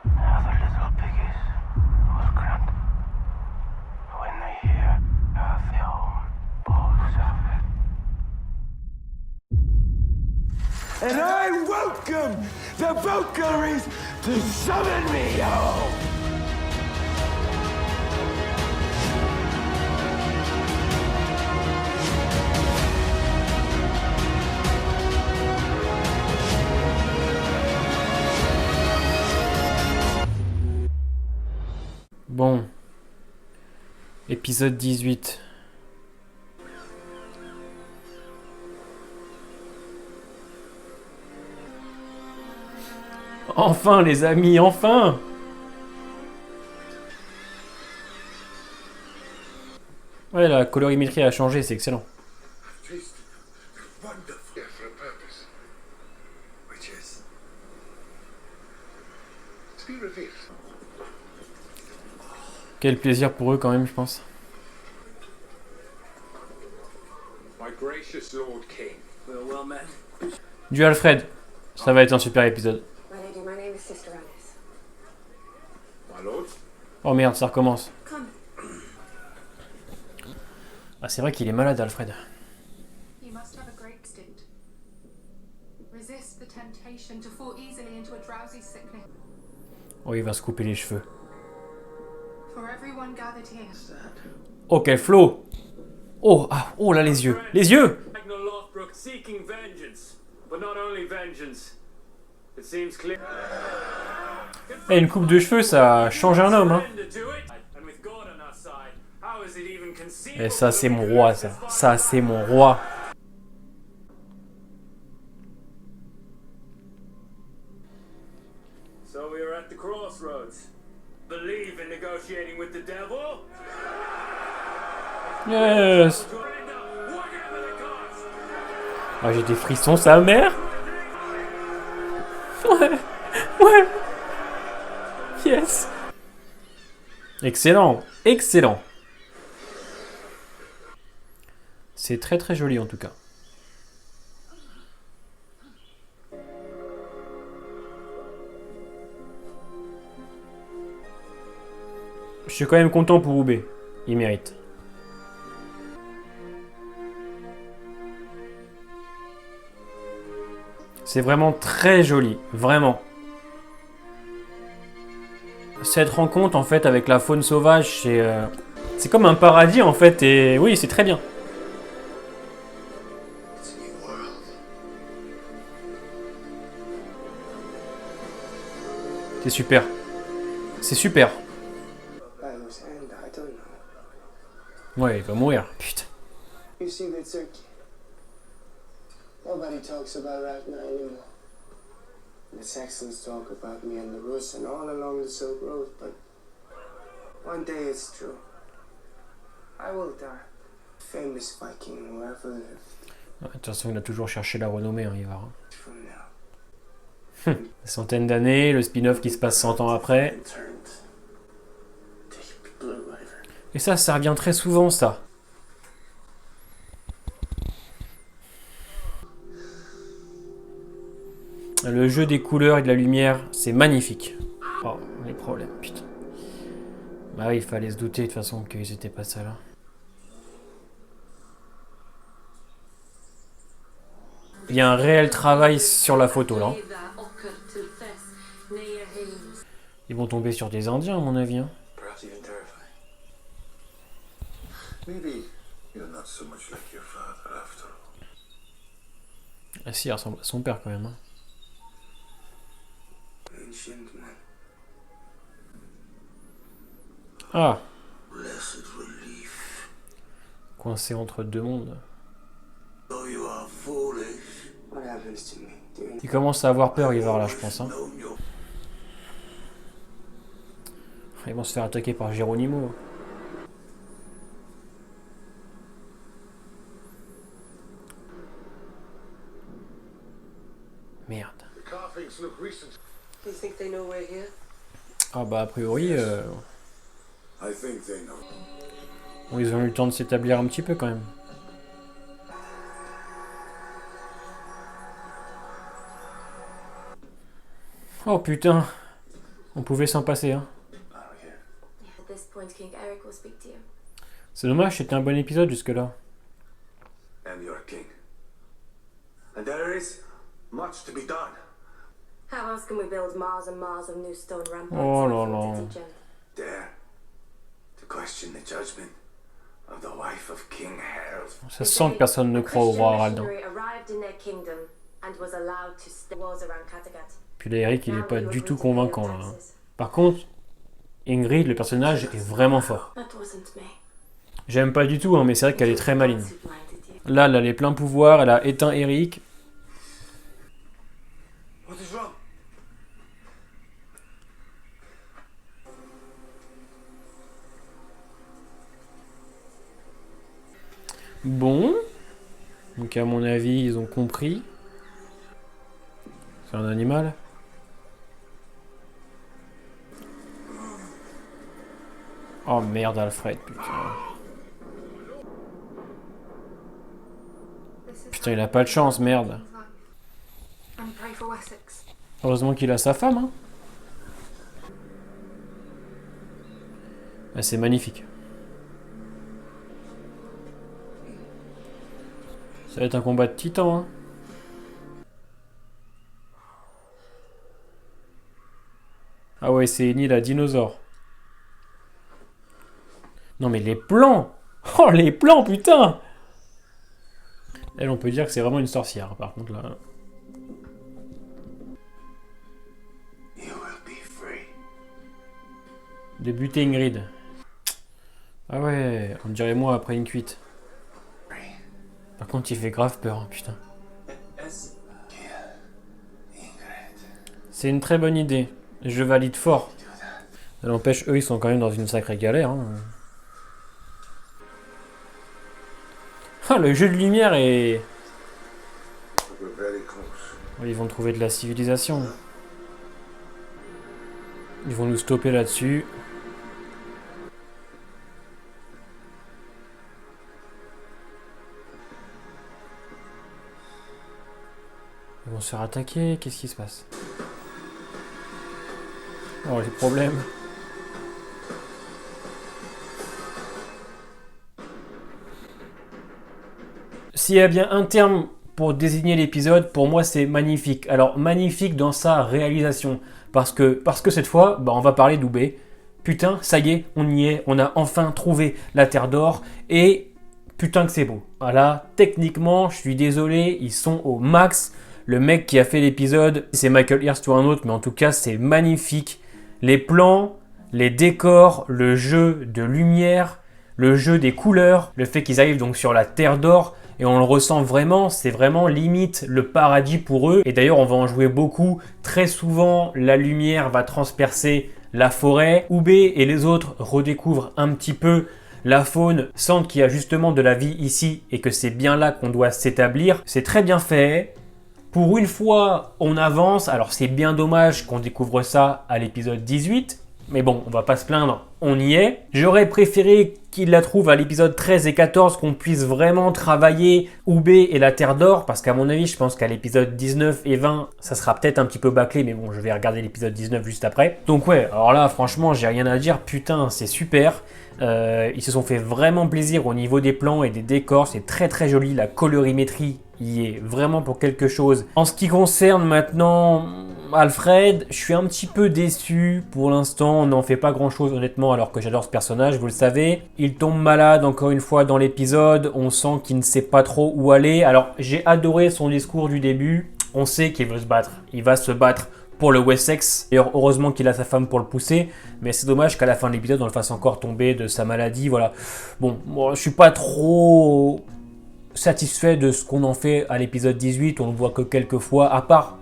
Now the little piggies will grunt when they hear our film balls of it. And I welcome the Valkyries to summon me home! Bon. Épisode 18. Enfin les amis, enfin! Ouais, la colorimétrie a changé, c'est excellent. Quel plaisir pour eux quand même, je pense. Du Alfred. Ça va être un super épisode. Oh merde, ça recommence. Ah, c'est vrai qu'il est malade, Alfred. Oh, il va se couper les cheveux. Oh, quel flow! Oh, ah, oh là, les yeux. Les yeux! Eh, une coupe de cheveux, ça change un homme, hein. Et ça, c'est mon roi, ça. Ça, c'est mon roi. Yes. Ah, j'ai des frissons, sa mère. Ouais. Ouais. Yes. Excellent. Excellent. C'est très très joli en tout cas. Je suis quand même content pour Roubaix. Il mérite. C'est vraiment très joli. Vraiment. Cette rencontre en fait avec la faune sauvage, c'est comme un paradis en fait. Et oui, c'est très bien. C'est super. C'est super. Ouais, il va mourir. Putain. Nobody talks about Ragnar anymore. The Saxons talk about me and the Rus and all along the Silk Road, but one day it's true. I will die. Famous Viking who ever lived. De toute façon, il a toujours cherché la renommée, hein, Ivar. From now. Des centaines d'années, le spin-off qui se passe 100 ans après. Et ça revient très souvent, ça. Le jeu des couleurs et de la lumière, c'est magnifique. Oh, les problèmes, putain. Bah oui, il fallait se douter de toute façon qu'ils étaient pas ça là. Il y a un réel travail sur la photo là. Ils vont tomber sur des Indiens à mon avis. Hein. Ah si, il ressemble à son père quand même. Hein. Ah. Coincé entre deux mondes. Il commence à avoir peur, Ivar, là, je pense. Hein. Ils vont se faire attaquer par Geronimo. Merde. Ah bah a priori... Bon, ils ont eu le temps de s'établir un petit peu quand même. Oh putain. On pouvait s'en passer, hein. I don't care. At this point, King Eric will speak to you. C'est dommage, c'était un bon épisode jusque-là. And you're a king. And there is much to be done. How else can we build miles and miles of new stone ramparts Oh, and la, a la. fortified gem? Dare to question the judgment of the wife of King Harold. Ça sent que personne ne A croit au Christian roi Harald. hein. missionary arrived in their kingdom and was allowed to stay walls around Kattegat. Puis là, Eric, il est Now pas we du will tout agree to pay convaincant, your là. hein. taxes. Par contre, Ingrid, le personnage, est vraiment fort. That wasn't me. J'aime pas du tout, hein, mais c'est vrai qu'elle est très maligne. Who blinded you? Là, elle a les pleins pouvoirs, elle a éteint Eric. What is wrong? Bon. Donc à mon avis, ils ont compris. C'est un animal. Oh merde, Alfred, putain. Putain, il a pas de chance, merde. And pray for Wessex. Heureusement qu'il a sa femme, hein. Ah, c'est magnifique. Ça va être un combat de titans, hein. Ah ouais, c'est une île à dinosaures. Non mais les plans! Oh les plans, putain! Elle, on peut dire que c'est vraiment une sorcière, par contre, là. You will be free. Débuter Ingrid. Ah ouais, on dirait moi après une cuite. Par contre, il fait grave peur, hein, putain. C'est une très bonne idée. Je valide fort. Ça n'empêche, eux, ils sont quand même dans une sacrée galère. Hein. Ah, le jeu de lumière est... We're very close. Ils vont trouver de la civilisation. Ils vont nous stopper là-dessus. Ils vont se faire attaquer. Qu'est-ce qui se passe? Oh, les problèmes. S'il y a bien un terme pour désigner l'épisode, pour moi c'est magnifique. Alors magnifique dans sa réalisation. Parce que cette fois, bah, on va parler d'Oubé. Putain, ça y est, on y est. On a enfin trouvé la Terre d'Or. Et putain que c'est beau. Voilà, techniquement, je suis désolé, ils sont au max. Le mec qui a fait l'épisode, c'est Michael Hirst ou un autre, mais en tout cas c'est magnifique. Les plans, les décors, le jeu de lumière, le jeu des couleurs, le fait qu'ils arrivent donc sur la Terre d'Or et on le ressent vraiment, c'est vraiment limite le paradis pour eux. Et d'ailleurs on va en jouer beaucoup, très souvent la lumière va transpercer la forêt. Oubé et les autres redécouvrent un petit peu la faune, sentent qu'il y a justement de la vie ici et que c'est bien là qu'on doit s'établir. C'est très bien fait. Pour une fois, on avance. Alors c'est bien dommage qu'on découvre ça à l'épisode 18. Mais bon, on va pas se plaindre, on y est. J'aurais préféré qu'il la trouve à l'épisode 13 et 14, qu'on puisse vraiment travailler Oubé et la Terre d'Or. Parce qu'à mon avis, je pense qu'à l'épisode 19 et 20, ça sera peut-être un petit peu bâclé. Mais bon, je vais regarder l'épisode 19 juste après. Donc ouais, alors là, franchement, j'ai rien à dire. Putain, c'est super. Ils se sont fait vraiment plaisir au niveau des plans et des décors. C'est très très joli, la colorimétrie y est vraiment pour quelque chose. En ce qui concerne maintenant Alfred, je suis un petit peu déçu pour l'instant. On n'en fait pas grand chose honnêtement alors que j'adore ce personnage, vous le savez. Il tombe malade encore une fois dans l'épisode. On sent qu'il ne sait pas trop où aller. Alors j'ai adoré son discours du début. On sait qu'il veut se battre. Il va se battre pour le Wessex. D'ailleurs, heureusement qu'il a sa femme pour le pousser. Mais c'est dommage qu'à la fin de l'épisode, on le fasse encore tomber de sa maladie. Voilà. Bon, moi, je suis pas trop satisfait de ce qu'on en fait à l'épisode 18. On ne voit que quelques fois, à part,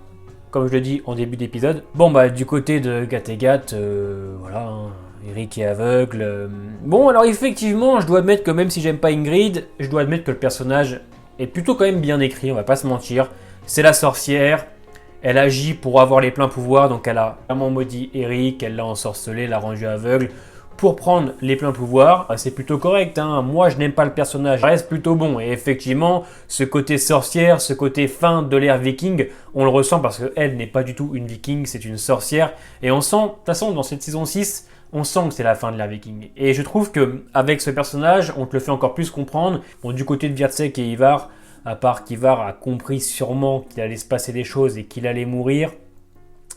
comme je le dis en début d'épisode. Bon, bah, du côté de Kattegat, voilà, hein, Eric est aveugle. Bon, alors effectivement, je dois admettre que même si j'aime pas Ingrid, je dois admettre que le personnage est plutôt quand même bien écrit, on va pas se mentir. C'est la sorcière. Elle agit pour avoir les pleins pouvoirs, donc elle a vraiment maudit Eric, elle l'a ensorcelé, l'a rendu aveugle, pour prendre les pleins pouvoirs, c'est plutôt correct, hein. Moi, je n'aime pas le personnage, il reste plutôt bon. Et effectivement, ce côté sorcière, ce côté fin de l'ère viking, on le ressent parce qu'elle n'est pas du tout une viking, c'est une sorcière. Et on sent, de toute façon, dans cette saison 6, on sent que c'est la fin de l'ère viking. Et je trouve qu'avec ce personnage, on te le fait encore plus comprendre. Bon, du côté de Viatsek et Ivar, à part qu'Ivar a compris sûrement qu'il allait se passer des choses et qu'il allait mourir,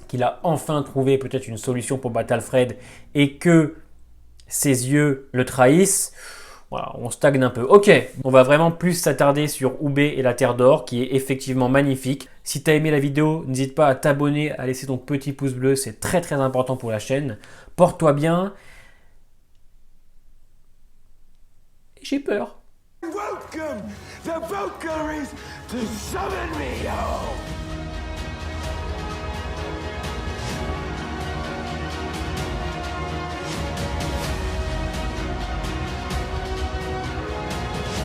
qu'il a enfin trouvé peut-être une solution pour battre Alfred et que ses yeux le trahissent, voilà, on stagne un peu. Ok, on va vraiment plus s'attarder sur Ube et la Terre d'Or, qui est effectivement magnifique. Si tu as aimé la vidéo, n'hésite pas à t'abonner, à laisser ton petit pouce bleu, c'est très très important pour la chaîne. Porte-toi bien. J'ai peur. Welcome, the Valkyries, to summon me home!